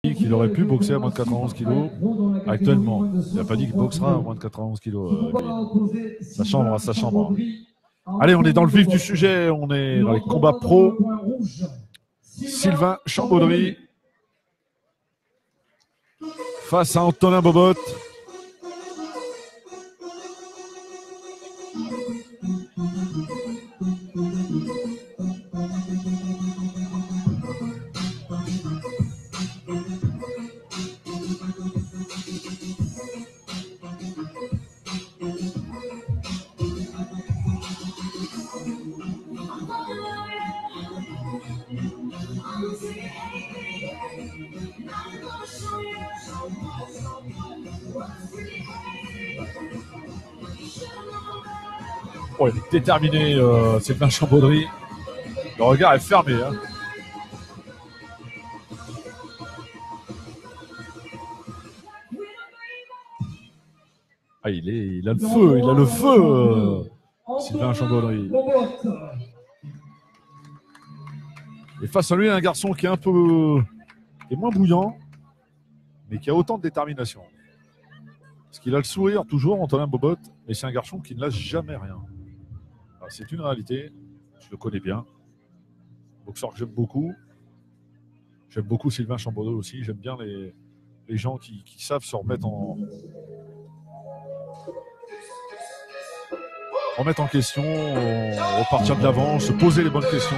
qu'il aurait pu boxer à moins de 91 kg actuellement. Il n'a pas dit qu'il boxera à moins de 91 kg. Ça chambre, ça chambre. Allez, on est dans le vif du sujet. On est dans les combats pro. Sylvain Chambaudry face à Antonin Bobot. Oh, il est déterminé, Sylvain Chambaudry. Le regard est fermé. Hein. Ah, il a le feu, Sylvain Chambaudry. Et face à lui, un garçon qui est qui est moins bouillant, mais qui a autant de détermination. Parce qu'il a le sourire toujours, Antonin Bobot, mais c'est un garçon qui ne lâche jamais rien. Alors, c'est une réalité, je le connais bien. Boxeur que j'aime beaucoup. J'aime beaucoup Sylvain Chambaudry aussi. J'aime bien les gens qui savent se remettre en question, repartir de l'avant, se poser les bonnes questions.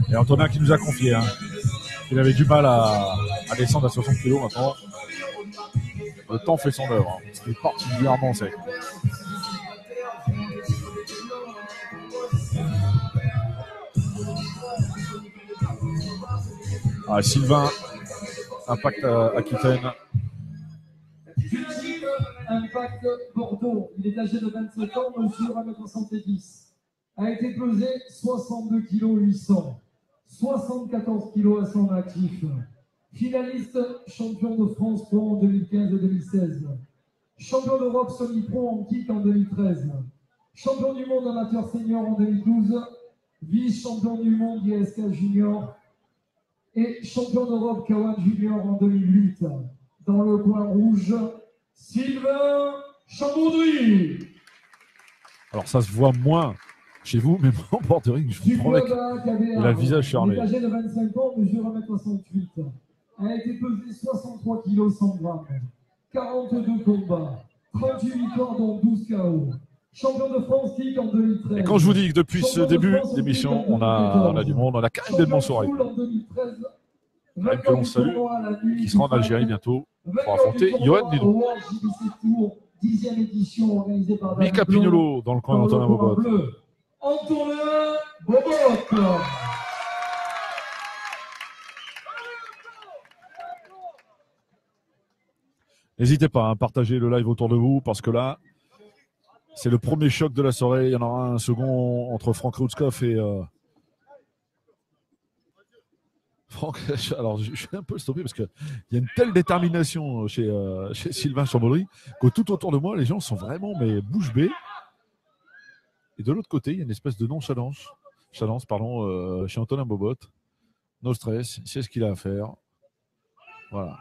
Et Antonin qui nous a confié qu'il avait du mal à descendre à 60 kg maintenant. Le temps fait son œuvre. Il est particulièrement sec. Ah, Sylvain, Impact Aquitaine. Impact Bordeaux. Il est âgé de 27 ans, mesure 1m70. A été pesé 62 kg 800. 74 kg à son actif. Finaliste champion de France Pro en 2015 et 2016. Champion d'Europe semi-pro en kick en 2013. Champion du monde amateur senior en 2012. Vice-champion du monde ISK junior. Et champion d'Europe K1 junior en 2008. Dans le coin rouge, Sylvain Chambaudry. Alors ça se voit moins chez vous, mais en bord de ring, je vous promets qu'il a le visage charmé. Il est âgé de 25 ans, mesure 1m68. A été pesé 63 kg 100 grammes. 42 combats. 38 victoires dont 12 KO. Champion de France Kick en 2013. Et quand je vous dis que depuis ce début d'émission, on a du monde, on a Karim Delmonsoiré. Karim que l'on salue, qui sera en Algérie bientôt pour affronter Yoann Nidou. Mika Pignolo dans le coin d'Antonin Bobot. Antonin Bobot. N'hésitez pas à partager le live autour de vous parce que là, c'est le premier choc de la soirée. Il y en aura un second entre Franck Routzkopf et Franck. Alors, je suis un peu stoppé parce qu'il y a une telle détermination chez Sylvain Chambaudry que tout autour de moi, les gens sont vraiment bouche bée. Et de l'autre côté, il y a une espèce de nonchalance chez Antonin Bobot. No stress, il sait ce qu'il a à faire. Voilà.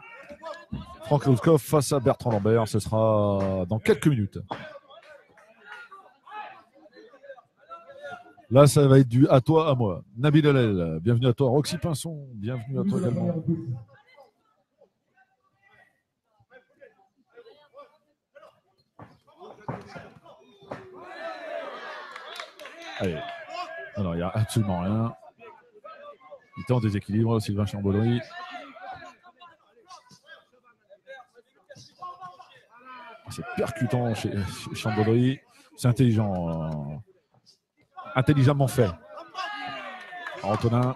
Franck Routzkopf face à Bertrand Lambert, ce sera dans quelques minutes. Là, ça va être du à toi, à moi. Nabil Alel, bienvenue à toi. Roxy Pinson, bienvenue à toi également. Allez. Non, il n'y a absolument rien. Il était en déséquilibre, Sylvain Chambaudry. C'est percutant chez Chambaudry. C'est intelligent. Intelligemment fait. Antonin.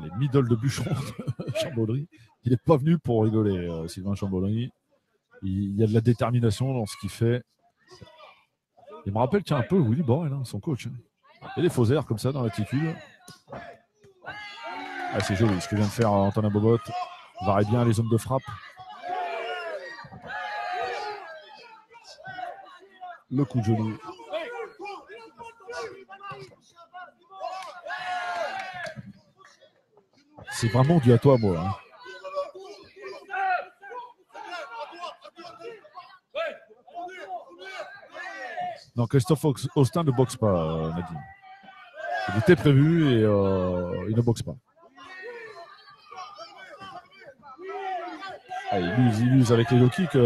Les middle de bûcheron de Chambaudry. Il n'est pas venu pour rigoler, Sylvain Chambaudry. Il y a de la détermination dans ce qu'il fait. Il me rappelle un peu Willy Borel, son coach. Il y a des faux airs comme ça dans l'attitude. Ah, c'est joli ce que vient de faire Antonin Bobot. Varie bien les zones de frappe. Le coup de genou. C'est vraiment dû à toi, moi. Hein. Non, Christophe Austin ne boxe pas, Nadine. Il était prévu et il ne boxe pas. Ah, il use avec les low kicks,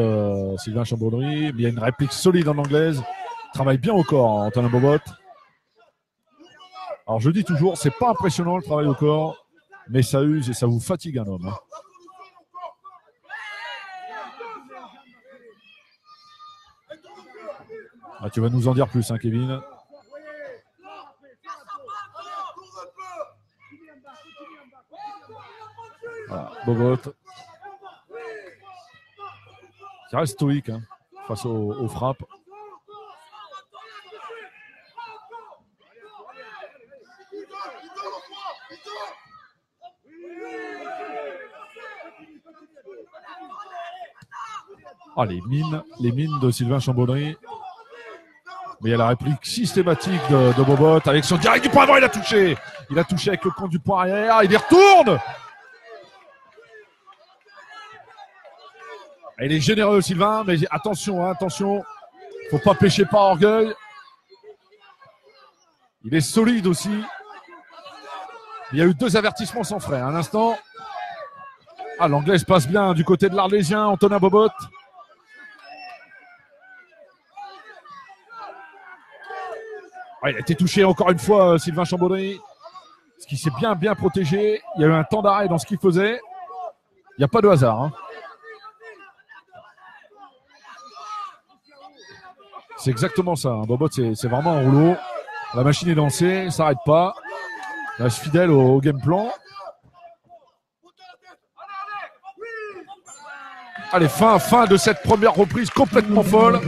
Sylvain Chambonnery. Mais il y a une réplique solide en anglaise. Il travaille bien au corps, hein, Antonin Bobot. Alors je dis toujours, c'est pas impressionnant le travail au corps, mais ça use et ça vous fatigue un homme. Hein. Ah, tu vas nous en dire plus, hein, Kevin. Voilà, Bobot. Qui reste stoïque hein, face aux frappes. Ah, les mines de Sylvain Chambonnery. Mais il y a la réplique systématique de Bobot avec son direct du point avant, il a touché. Il a touché avec le compte du point arrière, il y retourne. Il est généreux Sylvain, mais attention, hein, attention. Faut pas pêcher par orgueil. Il est solide aussi. Il y a eu 2 avertissements sans frais. Un instant. Ah, l'anglaise passe bien du côté de l'Arlésien, Antonin Bobot. Ah, il a été touché encore une fois, Sylvain Chambonnery. Ce qui s'est bien protégé. Il y a eu un temps d'arrêt dans ce qu'il faisait. Il n'y a pas de hasard. Hein. C'est exactement ça. Hein. Bobot, c'est vraiment un rouleau. La machine est lancée, ça s'arrête pas. Il reste fidèle au game plan. Allez, fin de cette première reprise complètement folle.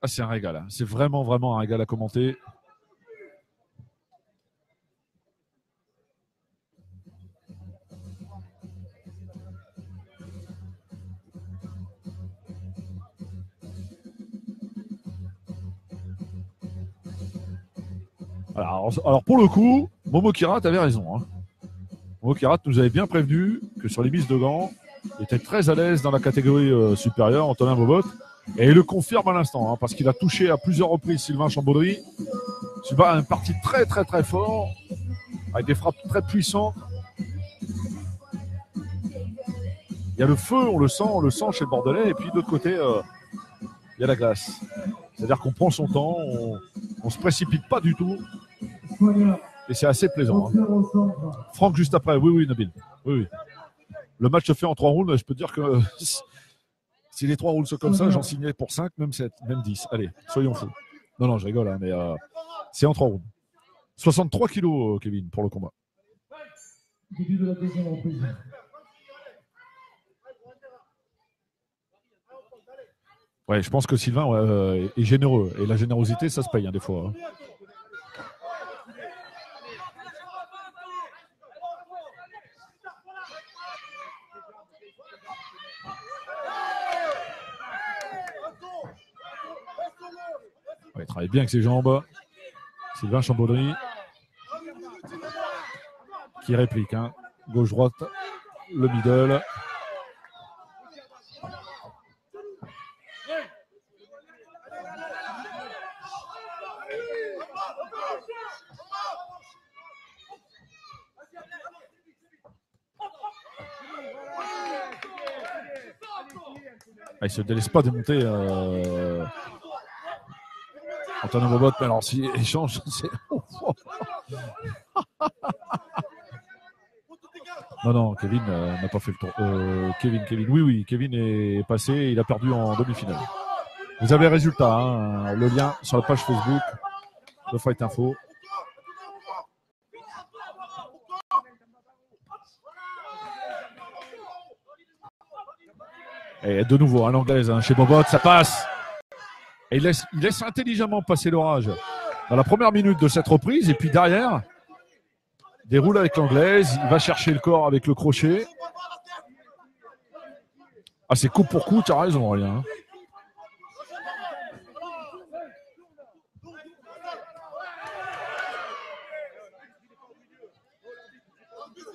Ah, c'est un régal. Hein. C'est vraiment un régal à commenter. Alors pour le coup, Momo Kirat avait raison. Hein. Momo Kirat nous avait bien prévenu que sur les mises de gants, il était très à l'aise dans la catégorie supérieure, Antonin Bobot. Et il le confirme à l'instant, hein, parce qu'il a touché à plusieurs reprises Sylvain Chambonnery. Sylvain a un parti très fort, avec des frappes très puissantes. Il y a le feu, on le sent chez le Bordelais, et puis de l'autre côté, il y a la glace. C'est-à-dire qu'on prend son temps, on se précipite pas du tout, et c'est assez plaisant. Hein. Franck juste après, oui Nabil, oui. Le match se fait en 3 rounds, je peux te dire que si les 3 rounds sont comme ça, j'en signais pour 5, même 7, même 10. Allez, soyons fous. Non, je rigole, hein, mais c'est en 3 rounds. 63 kilos, Kevin, pour le combat. Début de la deuxième reprise. Ouais, je pense que Sylvain est généreux. Et la générosité, ça se paye, hein, des fois. Hein. Ouais, il travaille bien avec ses jambes. Sylvain Chambonnery qui réplique. Hein. Gauche-droite, le middle. Il ne se délaisse pas démonter Antonin Bobot, mais alors s'il échange, c'est... Non, Kevin n'a pas fait le tour. Kevin, oui, Kevin est passé, il a perdu en demi-finale. Vous avez le résultat, hein, le lien sur la page Facebook de Fight Info. Et de nouveau, un anglaise chez Bobot, ça passe. Et il laisse intelligemment passer l'orage dans la première minute de cette reprise. Et puis derrière, déroule avec l'anglaise. Il va chercher le corps avec le crochet. Ah, c'est coup pour coup, tu as raison, Aurélien. Hein.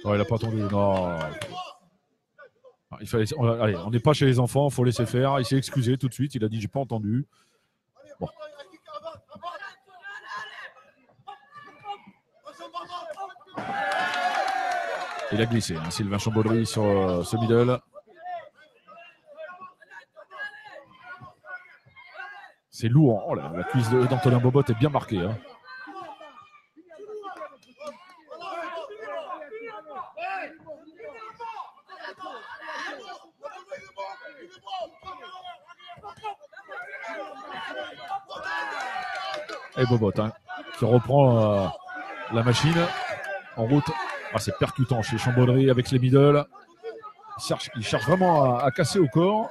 Ouais, il n'a pas attendu. Non. Il fallait... Allez, on n'est pas chez les enfants, il faut laisser faire. Il s'est excusé tout de suite. Il a dit j'ai pas entendu. Bon. Il a glissé, hein, Sylvain Chambaudry sur ce middle. C'est lourd. Oh là, la cuisse d'Antonin Bobot est bien marquée. Hein. Et Bobot, hein, qui reprend la machine en route. Ah, c'est percutant chez Chambaudry avec les middle. Il cherche vraiment à casser au corps.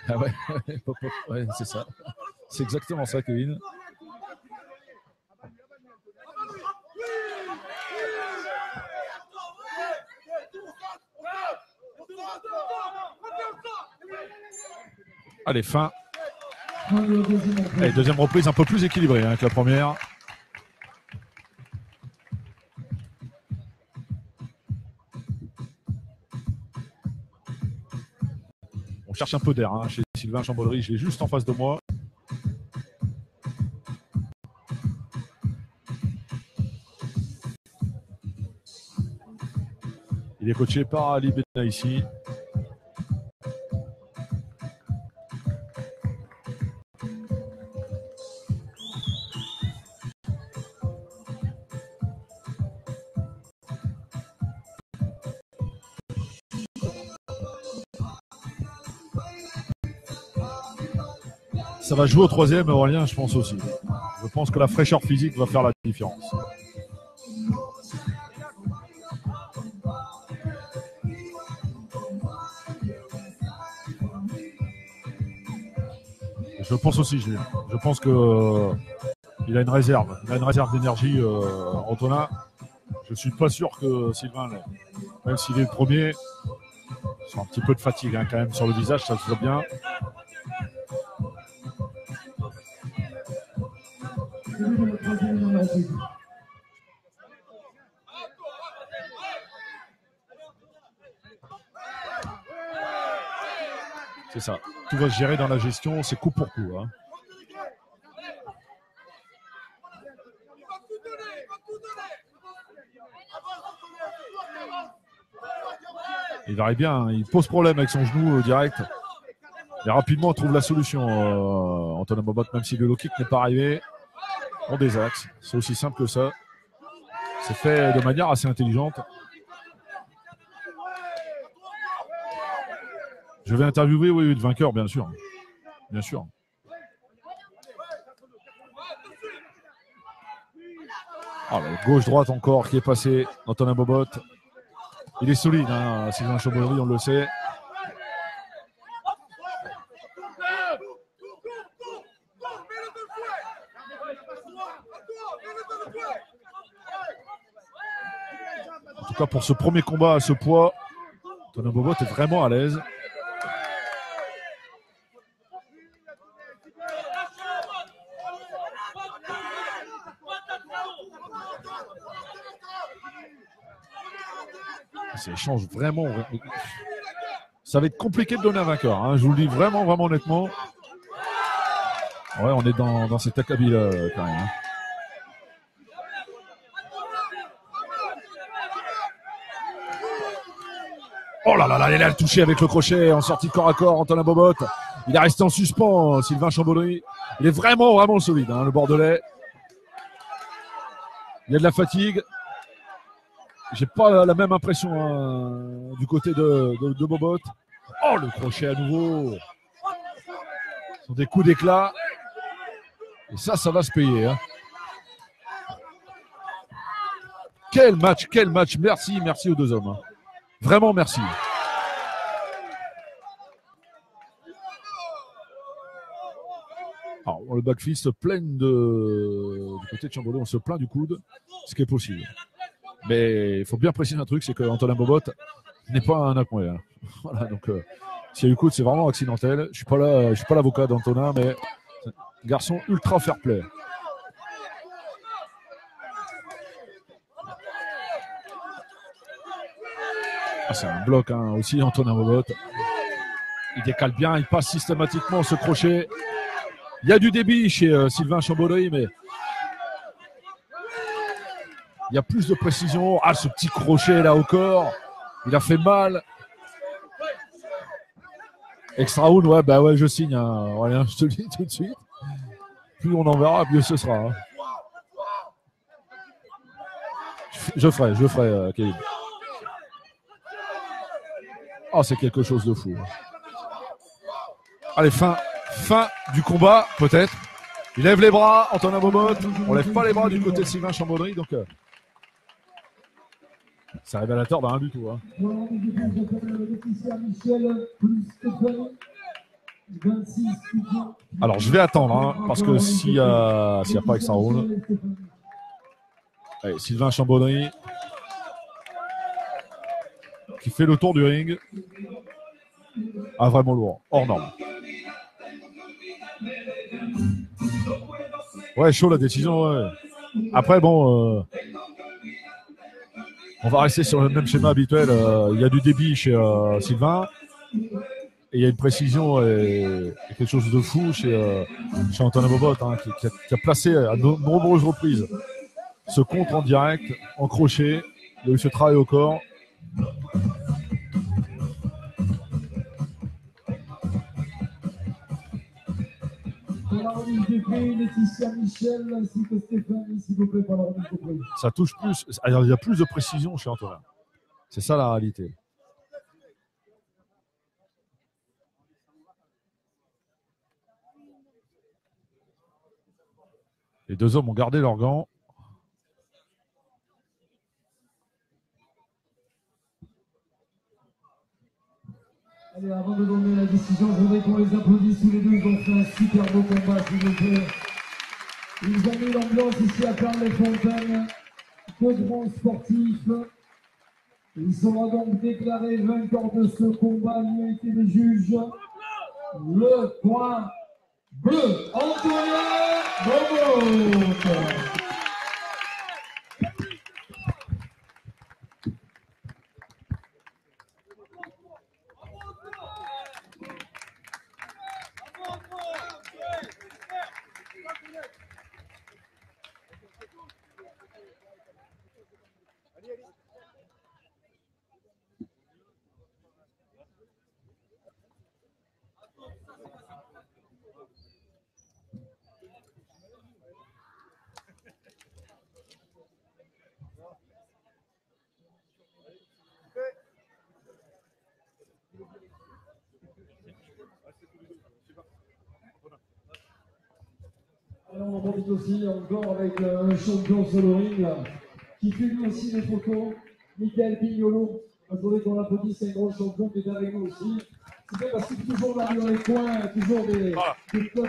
Ah ouais, ouais, c'est ça. C'est exactement ça, Kevin. Allez, fin. Allez, deuxième reprise un peu plus équilibrée hein, que la première. On cherche un peu d'air hein, chez Sylvain Chambaudry. Je l'ai juste en face de moi. Il est coaché par Ali Benaïssi. Ça va jouer au troisième, Aurélien, je pense aussi. Je pense que la fraîcheur physique va faire la différence. Je pense aussi, Julien. Je pense que il a une réserve. Il a une réserve d'énergie, Antonin. Je ne suis pas sûr que Sylvain, même s'il est le premier, il a un petit peu de fatigue hein, quand même sur le visage, ça se voit bien. C'est ça. Tout va se gérer dans la gestion, c'est coup pour coup. Hein. Il varie bien, hein. Il pose problème avec son genou direct. Et rapidement, on trouve la solution, Antonin Bobot, même si le low kick n'est pas arrivé. On désaxe. C'est aussi simple que ça. C'est fait de manière assez intelligente. Je vais interviewer oui, le vainqueur, bien sûr. Bien sûr. Ah, gauche-droite encore qui est passé. Antonin Bobot. Il est solide, hein, Sylvain Chambaudry, on le sait. En tout cas, pour ce premier combat à ce poids, Antonin Bobot est vraiment à l'aise. Ces échanges vraiment. Ça va être compliqué de donner un vainqueur. Hein. Je vous le dis vraiment, vraiment honnêtement. Ouais, on est dans cet acabit là quand même. Hein. Oh là là là, il a le touché avec le crochet en sortie corps à corps, Antonin Bobot. Il est resté en suspens, Sylvain Chambaudry. Il est vraiment, vraiment solide, hein, le Bordelais. Il y a de la fatigue. J'ai pas la même impression hein, du côté de Bobot. Oh, le crochet à nouveau. Ce sont des coups d'éclat. Et ça va se payer. Hein. Quel match, quel match. Merci, merci aux deux hommes. Hein. Vraiment merci. Alors, le backfist se plaigne du côté de Chamberlain, on se plaint du coude, ce qui est possible. Mais il faut bien préciser un truc, c'est que Antonin Bobot n'est pas un accompagné. Hein. Voilà, donc s'il y a eu coude, c'est vraiment accidentel. Je suis pas l'avocat d'Antonin, mais garçon ultra fair play. Ah, c'est un bloc hein, aussi, Antonin Bobot. Il décale bien, il passe systématiquement ce crochet. Il y a du débit chez Sylvain Chambaudry, mais il y a plus de précision. Ah, ce petit crochet là au corps, il a fait mal. Extra round, ouais, je signe. Hein. Voilà, je te le dis tout de suite. Plus on en verra, mieux ce sera. Hein. Je ferai, Kevin. Oh, c'est quelque chose de fou. Allez, fin du combat, peut-être. Il lève les bras, Antonin Bobot. On lève pas les bras du côté de Sylvain Chambaudry, donc c'est révélateur d'un du tout. Hein. Alors, je vais attendre, hein, parce que s'il y a pas extra round. Allez, Sylvain Chambaudry qui fait le tour du ring. Ah, vraiment lourd, hors norme. Ouais, chaud la décision. Ouais. Après, bon, on va rester sur le même schéma habituel. Il y a du débit chez Sylvain. Et il y a une précision et quelque chose de fou chez Antonin Bobot, hein, qui a placé à nombreuses reprises ce contre en direct, en crochet. Il y a eu ce travail au corps. Ça touche plus. Alors, il y a plus de précision chez Antonin. C'est ça la réalité. Les deux hommes ont gardé leurs gants. Allez, avant de donner la décision, je voudrais qu'on les applaudisse tous les deux. Ils ont fait un super beau combat, s'il vous plaît. Ils ont mis l'ambiance ici à Perles-les-Fontaines. Deux grands sportifs. Il sera donc déclaré vainqueur de ce combat. L'unité des juges. Le point bleu, Antonin Bobot. Alors on profite aussi encore avec un champion sur le ring qui filme aussi les photos, Michael Pignolo. Il faudrait qu'on l'applaudisse, c'est un gros champion qui est avec nous aussi. C'est bien parce qu'il est toujours là dans les coins, toujours des coachs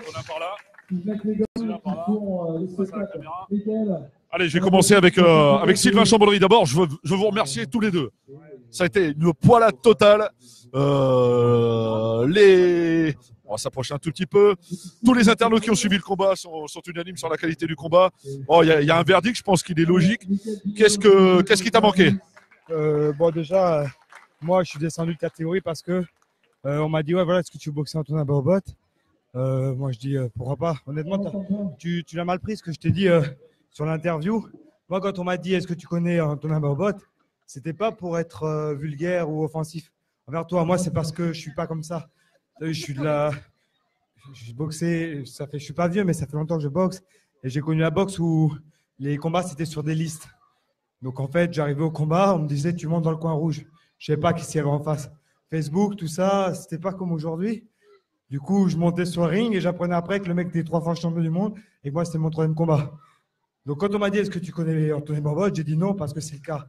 qui mettent les gars qui font les spectacles. Michael. Allez, je vais commencer avec Sylvain Chambaudry. D'abord, je veux vous remercier tous les deux. Ça a été une poilade totale. On va s'approcher un tout petit peu. Tous les internautes qui ont suivi le combat sont unanimes sur la qualité du combat. Bon, il y a un verdict, je pense qu'il est logique. Qu'est-ce qui t'a manqué? Bon, déjà, moi, je suis descendu de catégorie parce que on m'a dit, ouais, voilà, est-ce que tu veux boxer Antonin Bobot? Moi, je dis, pourquoi pas? Honnêtement, tu l'as mal pris ce que je t'ai dit sur l'interview. Moi, quand on m'a dit, est-ce que tu connais Antonin Bobot? C'était pas pour être vulgaire ou offensif envers toi. Moi, c'est parce que je suis pas comme ça. Je boxé, je suis pas vieux, mais ça fait longtemps que je boxe. Et j'ai connu la boxe où les combats, c'était sur des listes. Donc, en fait, j'arrivais au combat, on me disait, tu montes dans le coin rouge. Je savais pas qui s'y avait en face. Facebook, tout ça, c'était pas comme aujourd'hui. Du coup, je montais sur le ring et j'apprenais après que le mec était 3 fois champion du monde et que moi, c'était mon 3e combat. Donc, quand on m'a dit, est-ce que tu connais Antonin Bobot? J'ai dit non parce que c'est le cas.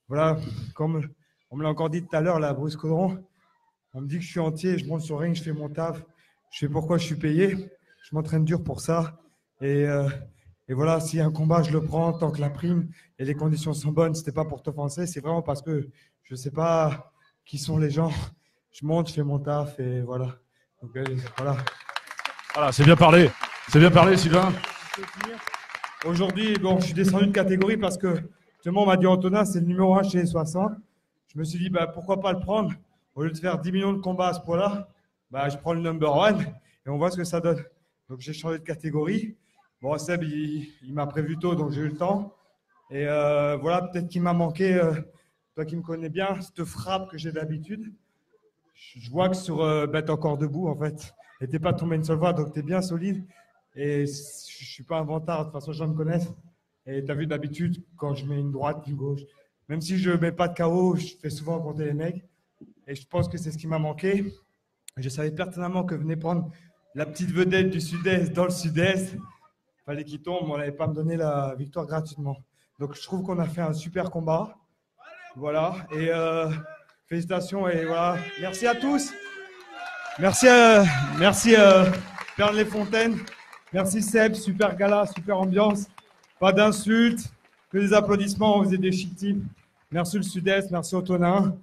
Voilà, comme on me l'a encore dit tout à l'heure, là, Bruce Caudron, on me dit que je suis entier, je monte sur le ring, je fais mon taf, je fais pourquoi je suis payé. Je m'entraîne dur pour ça. Et voilà, s'il y a un combat, je le prends tant que la prime et les conditions sont bonnes. C'était pas pour t'offenser, c'est vraiment parce que je sais pas qui sont les gens. Je monte, je fais mon taf et voilà. Donc, voilà. Voilà, c'est bien parlé. C'est bien parlé, Sylvain. Aujourd'hui, bon, je suis descendu de catégorie parce que tout le monde m'a dit Antonin, c'est le numéro 1 chez les 60. Je me suis dit, bah, pourquoi pas le prendre? Au lieu de faire 10 millions de combats à ce point-là, bah, je prends le number 1 et on voit ce que ça donne. Donc, j'ai changé de catégorie. Bon, Seb, il m'a prévu tôt, donc j'ai eu le temps. Et voilà, peut-être qu'il m'a manqué, toi qui me connais bien, cette frappe que j'ai d'habitude. Je vois que sur t'es encore debout, en fait. Et t'es pas tombé une seule fois, donc t'es bien solide. Et je suis pas un vantard, de toute façon, les gens me connaissent. Et tu as vu d'habitude, quand je mets une droite, une gauche, même si je mets pas de KO, je fais souvent compter les mecs. Et je pense que c'est ce qui m'a manqué. Je savais pertinemment que venait prendre la petite vedette du Sud-Est dans le Sud-Est. Fallait qu'il tombe, on n'allait pas me donner la victoire gratuitement. Donc je trouve qu'on a fait un super combat. Voilà. Et félicitations et voilà. Merci à tous. Merci Perle Les Fontaines. Merci Seb, super gala, super ambiance. Pas d'insultes, que des applaudissements, on faisait des chic types. Merci le Sud-Est, merci Antonin.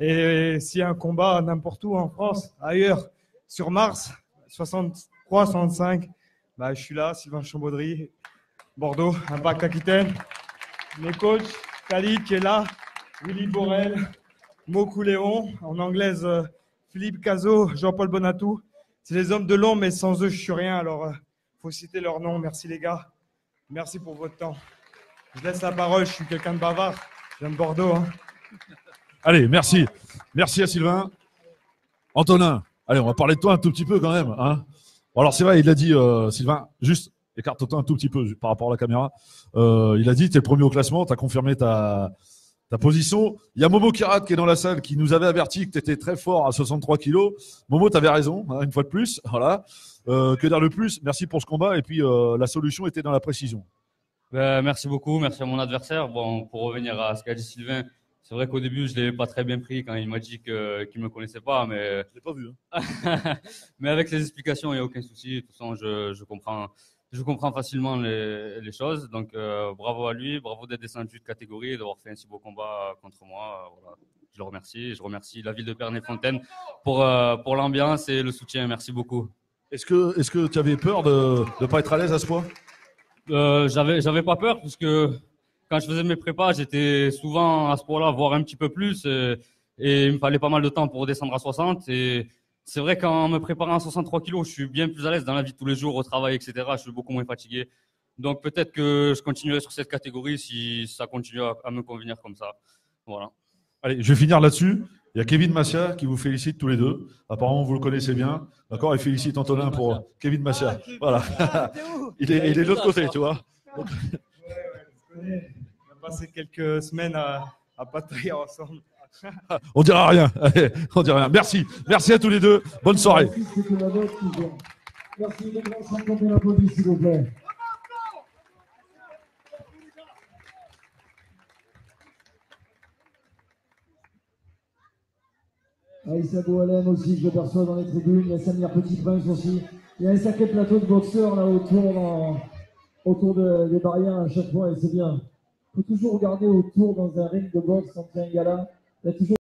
Et s'il y a un combat n'importe où en France, ailleurs, sur Mars, 63, 65, bah, je suis là, Sylvain Chambaudry, Bordeaux, Impact Aquitaine. Mes coachs, Khalid qui est là, Willy Borel, Mokou Léon, en anglaise Philippe Cazot, Jean-Paul Bonatou. C'est les hommes de l'ombre, mais sans eux, je suis rien. Alors, faut citer leur nom. Merci les gars. Merci pour votre temps. Je laisse la parole, je suis quelqu'un de bavard. J'aime Bordeaux. Hein. Allez, merci. Merci à Sylvain. Antonin, allez, on va parler de toi un tout petit peu quand même. Hein. Bon, alors c'est vrai, il a dit, Sylvain, juste écarte-toi un tout petit peu par rapport à la caméra. Il a dit, tu es le premier au classement, tu as confirmé ta position. Il y a Momo Kirat qui est dans la salle, qui nous avait averti que tu étais très fort à 63 kilos. Momo, tu avais raison, hein, une fois de plus. Voilà. Que dire le plus? Merci pour ce combat. Et puis, la solution était dans la précision. Merci beaucoup. Merci à mon adversaire. Bon, pour revenir à ce qu'a dit Sylvain, c'est vrai qu'au début, je ne l'avais pas très bien pris quand il m'a dit qu'il ne me connaissait pas. Mais... Je l'ai pas vu. Hein. Mais avec les explications, il n'y a aucun souci. De toute façon, je comprends facilement les choses. Donc, bravo à lui. Bravo d'être descendu de catégorie et d'avoir fait un si beau combat contre moi. Voilà. Je le remercie. Je remercie la ville de Pernay-Fontaine pour l'ambiance et le soutien. Merci beaucoup. Est-ce que tu avais peur de ne pas être à l'aise à ce point? J'avais pas peur parce que quand je faisais mes prépas, j'étais souvent à ce point-là, voire un petit peu plus. Et il me fallait pas mal de temps pour descendre à 60. Et c'est vrai qu'en me préparant à 63 kilos, je suis bien plus à l'aise dans la vie de tous les jours, au travail, etc. Je suis beaucoup moins fatigué. Donc peut-être que je continuerai sur cette catégorie si ça continue à me convenir comme ça. Voilà. Allez, je vais finir là-dessus. Il y a Kevin Massia qui vous félicite tous les deux. Apparemment, vous le connaissez bien. D'accord? Il félicite Antonin pour Kevin Massia. Voilà. il est de l'autre côté, tu vois. Donc... On a passé quelques semaines à batailler ensemble. On dira rien. Allez, on dira rien. Merci. Merci à tous les deux. Bonne soirée. Merci de vous l'applaudit, s'il vous plaît. Aïssa Boualem aussi, je le perçois dans les tribunes. Il y a Samir Petit-Prince aussi. Il y a un sacré plateau de boxeurs là autour des barrières à chaque fois et c'est bien. Il faut toujours regarder autour dans un ring de boxe quand il y a un gala. Il y a toujours